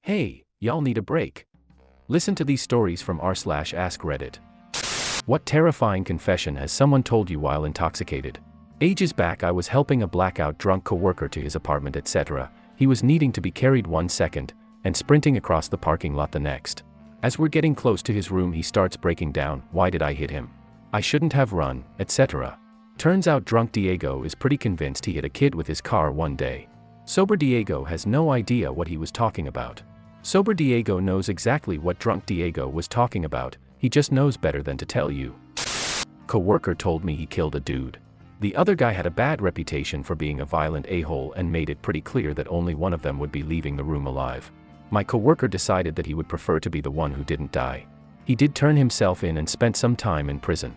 Hey, y'all need a break. Listen to these stories from r/AskReddit. What terrifying confession has someone told you while intoxicated? Ages back I was helping a blackout drunk coworker to his apartment etc. He was needing to be carried 1 second, and sprinting across the parking lot the next. As we're getting close to his room he starts breaking down, why did I hit him? I shouldn't have run, etc. Turns out drunk Diego is pretty convinced he hit a kid with his car one day. Sober Diego has no idea what he was talking about. Sober Diego knows exactly what drunk Diego was talking about, he just knows better than to tell you. Coworker told me he killed a dude. The other guy had a bad reputation for being a violent a-hole and made it pretty clear that only one of them would be leaving the room alive. My coworker decided that he would prefer to be the one who didn't die. He did turn himself in and spent some time in prison.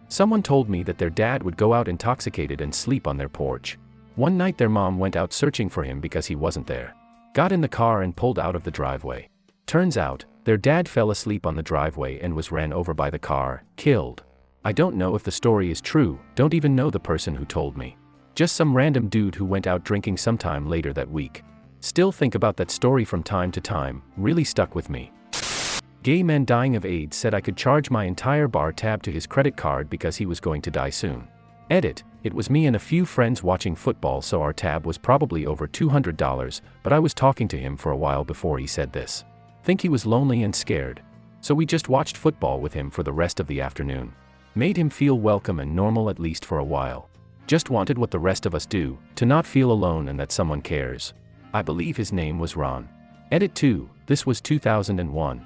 Someone told me that their dad would go out intoxicated and sleep on their porch. One night their mom went out searching for him because he wasn't there. Got in the car and pulled out of the driveway. Turns out, their dad fell asleep on the driveway and was ran over by the car, killed. I don't know if the story is true, don't even know the person who told me. Just some random dude who went out drinking sometime later that week. Still think about that story from time to time, really stuck with me. Gay man dying of AIDS said I could charge my entire bar tab to his credit card because he was going to die soon. Edit, it was me and a few friends watching football so our tab was probably over $200, but I was talking to him for a while before he said this. Think he was lonely and scared. So we just watched football with him for the rest of the afternoon. Made him feel welcome and normal at least for a while. Just wanted what the rest of us do, to not feel alone and that someone cares. I believe his name was Ron. Edit 2, this was 2001.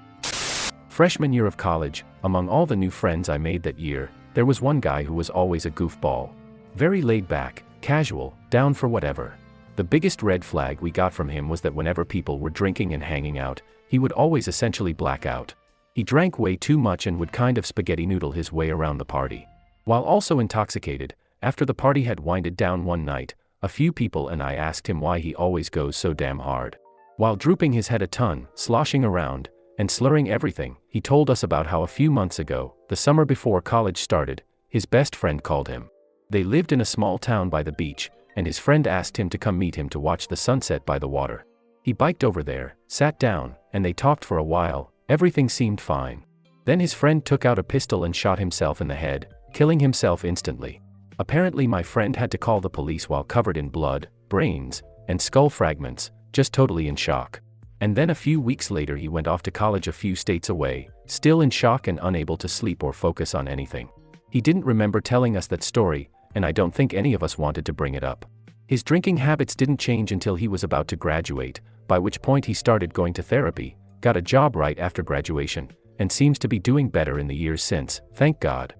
Freshman year of college, among all the new friends I made that year, there was one guy who was always a goofball. Very laid back, casual, down for whatever. The biggest red flag we got from him was that whenever people were drinking and hanging out, he would always essentially black out. He drank way too much and would kind of spaghetti noodle his way around the party. While also intoxicated, after the party had winded down one night, a few people and I asked him why he always goes so damn hard. While drooping his head a ton, sloshing around, and slurring everything, he told us about how a few months ago, the summer before college started, his best friend called him. They lived in a small town by the beach, and his friend asked him to come meet him to watch the sunset by the water. He biked over there, sat down, and they talked for a while, everything seemed fine. Then his friend took out a pistol and shot himself in the head, killing himself instantly. Apparently my friend had to call the police while covered in blood, brains, and skull fragments, just totally in shock. And then a few weeks later he went off to college a few states away, still in shock and unable to sleep or focus on anything. He didn't remember telling us that story, and I don't think any of us wanted to bring it up. His drinking habits didn't change until he was about to graduate, by which point he started going to therapy, got a job right after graduation, and seems to be doing better in the years since, thank God.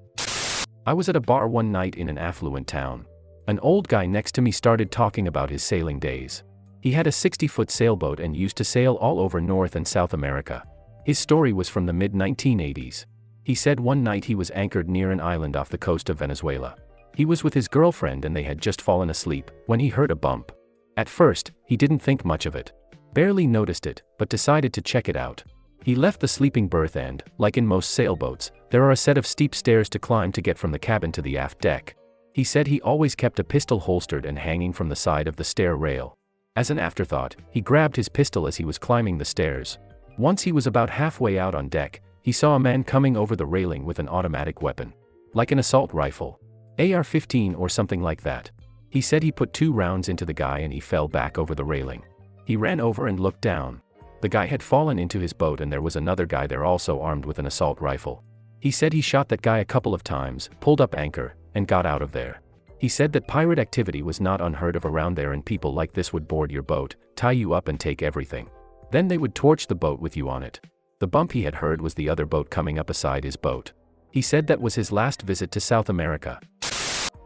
I was at a bar one night in an affluent town. An old guy next to me started talking about his sailing days. He had a 60-foot sailboat and used to sail all over North and South America. His story was from the mid-1980s. He said one night he was anchored near an island off the coast of Venezuela. He was with his girlfriend and they had just fallen asleep, when he heard a bump. At first, he didn't think much of it. Barely noticed it, but decided to check it out. He left the sleeping berth and, like in most sailboats, there are a set of steep stairs to climb to get from the cabin to the aft deck. He said he always kept a pistol holstered and hanging from the side of the stair rail. As an afterthought, he grabbed his pistol as he was climbing the stairs. Once he was about halfway out on deck, he saw a man coming over the railing with an automatic weapon. Like an assault rifle. AR-15 or something like that. He said he put 2 rounds into the guy and he fell back over the railing. He ran over and looked down. The guy had fallen into his boat and there was another guy there also armed with an assault rifle. He said he shot that guy a couple of times, pulled up anchor, and got out of there. He said that pirate activity was not unheard of around there and people like this would board your boat, tie you up and take everything. Then they would torch the boat with you on it. The bump he had heard was the other boat coming up beside his boat. He said that was his last visit to South America.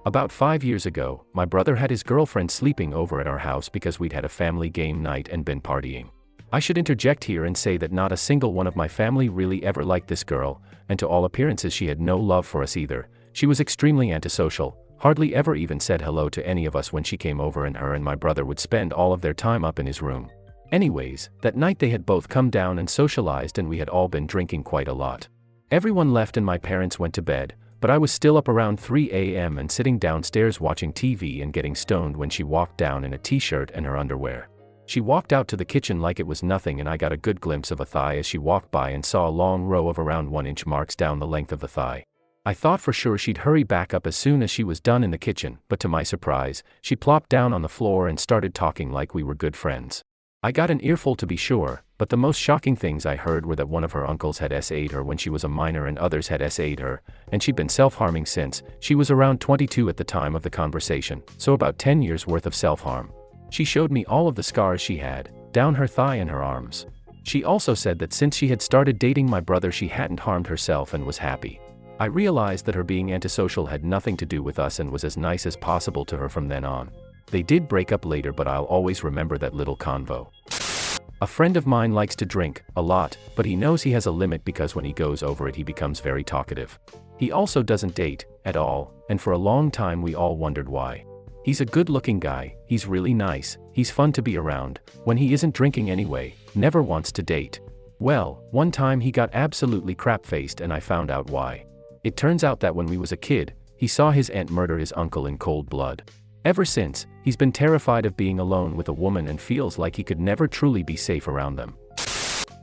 About 5 years ago, my brother had his girlfriend sleeping over at our house because we'd had a family game night and been partying. I should interject here and say that not a single one of my family really ever liked this girl, and to all appearances she had no love for us either. She was extremely antisocial, hardly ever even said hello to any of us when she came over, and her and my brother would spend all of their time up in his room. Anyways, that night they had both come down and socialized and we had all been drinking quite a lot. Everyone left and my parents went to bed, but I was still up around 3 a.m. and sitting downstairs watching TV and getting stoned when she walked down in a t-shirt and her underwear. She walked out to the kitchen like it was nothing, and I got a good glimpse of a thigh as she walked by and saw a long row of around 1-inch marks down the length of the thigh. I thought for sure she'd hurry back up as soon as she was done in the kitchen, but to my surprise, she plopped down on the floor and started talking like we were good friends. I got an earful to be sure, but the most shocking things I heard were that one of her uncles had SA'd her when she was a minor and others had SA'd her, and she'd been self-harming since. She was around 22 at the time of the conversation, so about 10 years worth of self-harm. She showed me all of the scars she had, down her thigh and her arms. She also said that since she had started dating my brother she hadn't harmed herself and was happy. I realized that her being antisocial had nothing to do with us and was as nice as possible to her from then on. They did break up later, but I'll always remember that little convo. A friend of mine likes to drink a lot, but he knows he has a limit because when he goes over it he becomes very talkative. He also doesn't date at all, and for a long time we all wondered why. He's a good-looking guy, he's really nice, he's fun to be around, when he isn't drinking anyway, never wants to date. Well, one time he got absolutely crap-faced and I found out why. It turns out that when we was a kid, he saw his aunt murder his uncle in cold blood. Ever since, he's been terrified of being alone with a woman and feels like he could never truly be safe around them.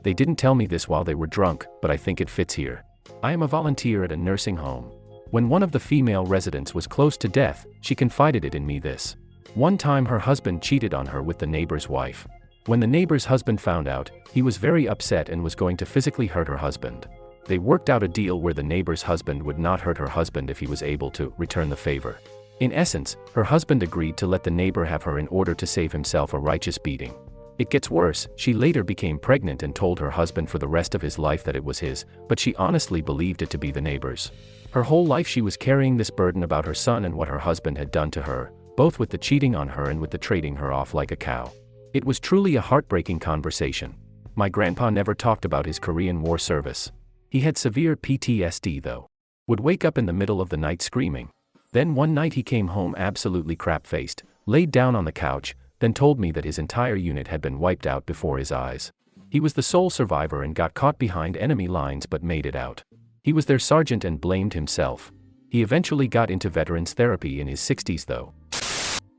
They didn't tell me this while they were drunk, but I think it fits here. I am a volunteer at a nursing home. When one of the female residents was close to death, she confided it in me this. One time her husband cheated on her with the neighbor's wife. When the neighbor's husband found out, he was very upset and was going to physically hurt her husband. They worked out a deal where the neighbor's husband would not hurt her husband if he was able to return the favor. In essence, her husband agreed to let the neighbor have her in order to save himself a righteous beating. It gets worse, she later became pregnant and told her husband for the rest of his life that it was his, but she honestly believed it to be the neighbor's. Her whole life she was carrying this burden about her son and what her husband had done to her, both with the cheating on her and with the trading her off like a cow. It was truly a heartbreaking conversation. My grandpa never talked about his Korean War service. He had severe PTSD though. Would wake up in the middle of the night screaming. Then one night he came home absolutely crap-faced, laid down on the couch, then told me that his entire unit had been wiped out before his eyes. He was the sole survivor and got caught behind enemy lines but made it out. He was their sergeant and blamed himself. He eventually got into veterans therapy in his 60s though.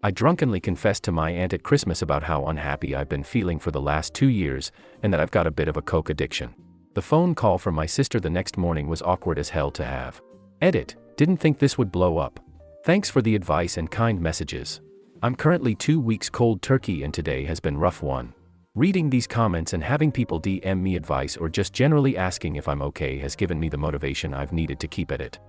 I drunkenly confessed to my aunt at Christmas about how unhappy I've been feeling for the last 2 years, and that I've got a bit of a coke addiction. The phone call from my sister the next morning was awkward as hell to have. Edit, didn't think this would blow up. Thanks for the advice and kind messages. I'm currently 2 weeks cold turkey and today has been rough one. Reading these comments and having people DM me advice or just generally asking if I'm okay has given me the motivation I've needed to keep at it.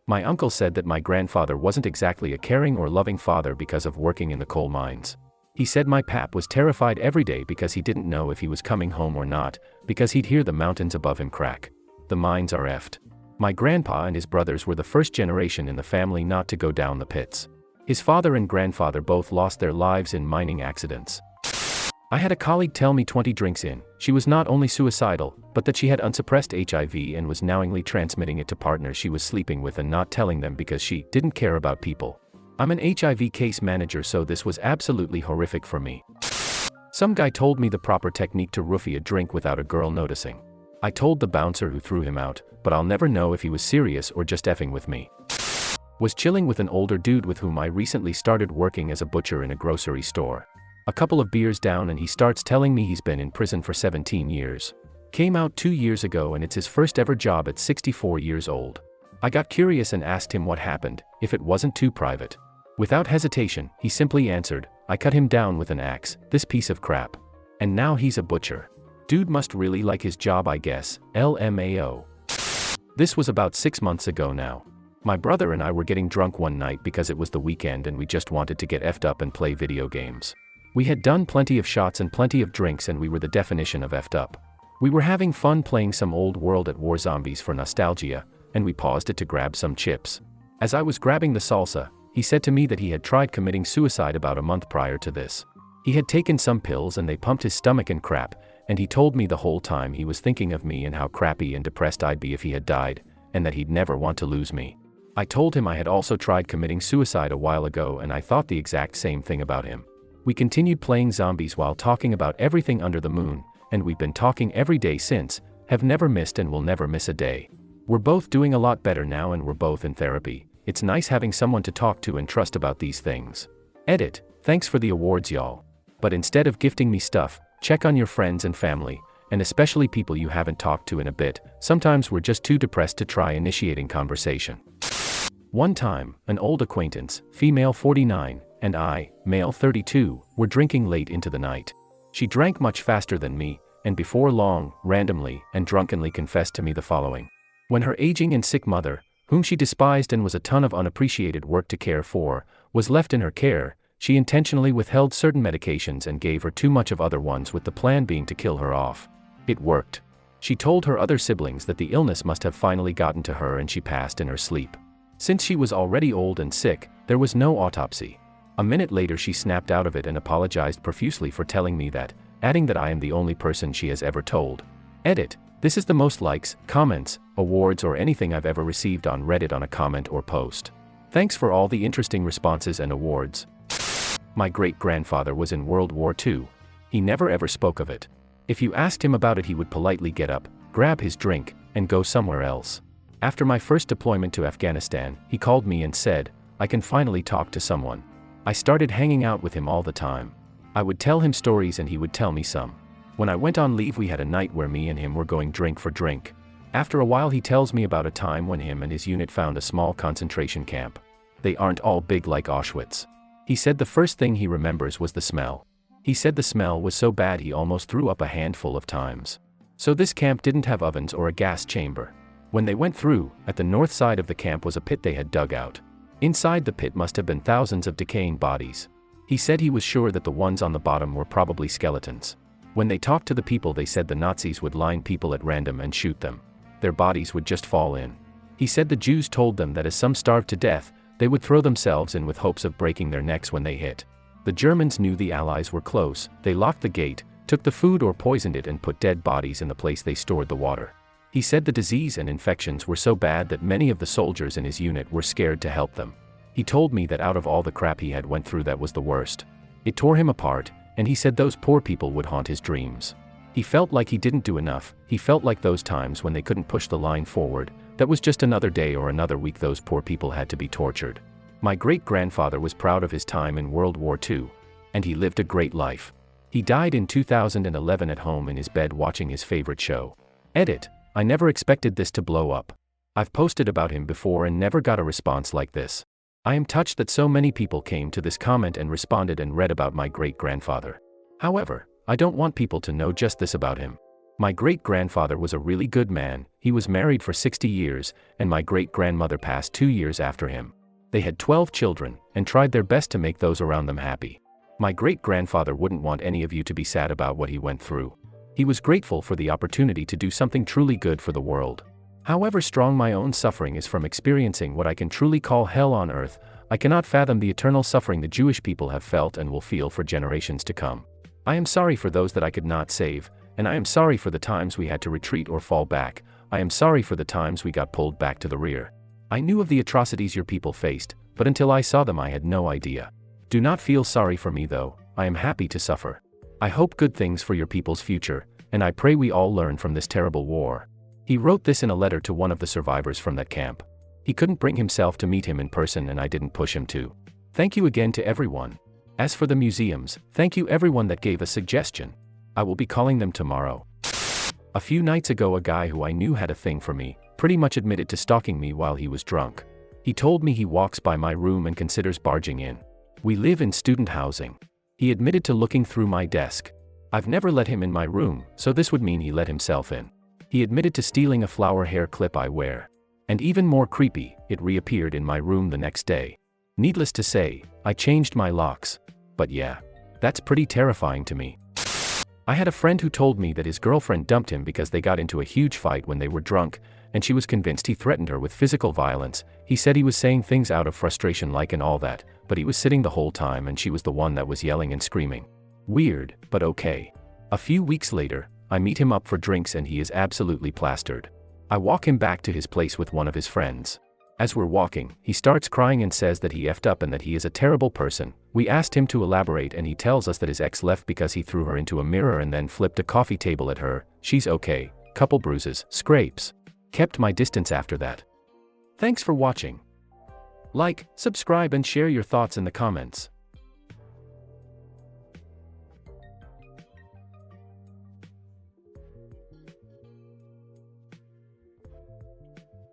My uncle said that my grandfather wasn't exactly a caring or loving father because of working in the coal mines. He said my pap was terrified every day because he didn't know if he was coming home or not, because he'd hear the mountains above him crack. The mines are effed. My grandpa and his brothers were the first generation in the family not to go down the pits. His father and grandfather both lost their lives in mining accidents. I had a colleague tell me 20 drinks in, she was not only suicidal, but that she had unsuppressed HIV and was knowingly transmitting it to partners she was sleeping with and not telling them because she didn't care about people. I'm an HIV case manager, so this was absolutely horrific for me. Some guy told me the proper technique to roofie a drink without a girl noticing. I told the bouncer who threw him out, but I'll never know if he was serious or just effing with me. Was chilling with an older dude with whom I recently started working as a butcher in a grocery store. A couple of beers down and he starts telling me he's been in prison for 17 years. Came out 2 years ago and it's his first ever job at 64 years old. I got curious and asked him what happened, if it wasn't too private. Without hesitation, he simply answered, I cut him down with an axe, this piece of crap. And now he's a butcher. Dude must really like his job, I guess, LMAO. This was about 6 months ago now. My brother and I were getting drunk one night because it was the weekend and we just wanted to get effed up and play video games. We had done plenty of shots and plenty of drinks and we were the definition of effed up. We were having fun playing some old World at War zombies for nostalgia, and we paused it to grab some chips. As I was grabbing the salsa, he said to me that he had tried committing suicide about a month prior to this. He had taken some pills and they pumped his stomach and crap, and he told me the whole time he was thinking of me and how crappy and depressed I'd be if he had died, and that he'd never want to lose me. I told him I had also tried committing suicide a while ago and I thought the exact same thing about him. We continued playing zombies while talking about everything under the moon, and we've been talking every day since, have never missed and will never miss a day. We're both doing a lot better now and we're both in therapy. It's nice having someone to talk to and trust about these things. Edit, thanks for the awards y'all. But instead of gifting me stuff, check on your friends and family, and especially people you haven't talked to in a bit. Sometimes we're just too depressed to try initiating conversation. One time, an old acquaintance, female 49, and I, male 32, were drinking late into the night. She drank much faster than me, and before long, randomly and drunkenly confessed to me the following. When her aging and sick mother, whom she despised and was a ton of unappreciated work to care for, was left in her care, she intentionally withheld certain medications and gave her too much of other ones, with the plan being to kill her off. It worked. She told her other siblings that the illness must have finally gotten to her and she passed in her sleep. Since she was already old and sick, there was no autopsy. A minute later she snapped out of it and apologized profusely for telling me that, adding that I am the only person she has ever told. Edit. This is the most likes, comments, awards or anything I've ever received on Reddit on a comment or post. Thanks for all the interesting responses and awards. My great-grandfather was in World War II. He never ever spoke of it. If you asked him about it he would politely get up, grab his drink, and go somewhere else. After my first deployment to Afghanistan, he called me and said, "I can finally talk to someone." I started hanging out with him all the time. I would tell him stories and he would tell me some. When I went on leave we had a night where me and him were going drink for drink. After a while he tells me about a time when him and his unit found a small concentration camp. They aren't all big like Auschwitz. He said the first thing he remembers was the smell. He said the smell was so bad he almost threw up a handful of times. So this camp didn't have ovens or a gas chamber. When they went through, at the north side of the camp was a pit they had dug out. Inside the pit must have been thousands of decaying bodies. He said he was sure that the ones on the bottom were probably skeletons. When they talked to the people they said the Nazis would line people at random and shoot them. Their bodies would just fall in. He said the Jews told them that as some starved to death, they would throw themselves in with hopes of breaking their necks when they hit. The Germans knew the Allies were close, they locked the gate, took the food or poisoned it and put dead bodies in the place they stored the water. He said the disease and infections were so bad that many of the soldiers in his unit were scared to help them. He told me that out of all the crap he had went through that was the worst. It tore him apart, and he said those poor people would haunt his dreams. He felt like he didn't do enough, he felt like those times when they couldn't push the line forward, that was just another day or another week those poor people had to be tortured. My great-grandfather was proud of his time in World War II. And he lived a great life. He died in 2011 at home in his bed watching his favorite show. Edit. I never expected this to blow up. I've posted about him before and never got a response like this. I am touched that so many people came to this comment and responded and read about my great-grandfather. However, I don't want people to know just this about him. My great-grandfather was a really good man, he was married for 60 years, and my great-grandmother passed 2 years after him. They had 12 children, and tried their best to make those around them happy. My great-grandfather wouldn't want any of you to be sad about what he went through. He was grateful for the opportunity to do something truly good for the world. However strong my own suffering is from experiencing what I can truly call hell on earth, I cannot fathom the eternal suffering the Jewish people have felt and will feel for generations to come. I am sorry for those that I could not save, and I am sorry for the times we had to retreat or fall back. I am sorry for the times we got pulled back to the rear. I knew of the atrocities your people faced, but until I saw them I had no idea. Do not feel sorry for me though, I am happy to suffer. I hope good things for your people's future, and I pray we all learn from this terrible war. He wrote this in a letter to one of the survivors from that camp. He couldn't bring himself to meet him in person and I didn't push him to. Thank you again to everyone. As for the museums, thank you everyone that gave a suggestion. I will be calling them tomorrow. A few nights ago a guy who I knew had a thing for me, pretty much admitted to stalking me while he was drunk. He told me he walks by my room and considers barging in. We live in student housing. He admitted to looking through my desk. I've never let him in my room, so this would mean he let himself in. He admitted to stealing a flower hair clip I wear. And even more creepy, it reappeared in my room the next day. Needless to say, I changed my locks. But yeah, that's pretty terrifying to me. I had a friend who told me that his girlfriend dumped him because they got into a huge fight when they were drunk, and she was convinced he threatened her with physical violence. He said he was saying things out of frustration like and all that, but he was sitting the whole time and she was the one that was yelling and screaming. Weird, but okay. A few weeks later, I meet him up for drinks and he is absolutely plastered. I walk him back to his place with one of his friends. As we're walking, he starts crying and says that he effed up and that he is a terrible person. We asked him to elaborate and he tells us that his ex left because he threw her into a mirror and then flipped a coffee table at her. She's okay, couple bruises, scrapes. Kept my distance after that. Thanks for watching. Like, subscribe and share your thoughts in the comments.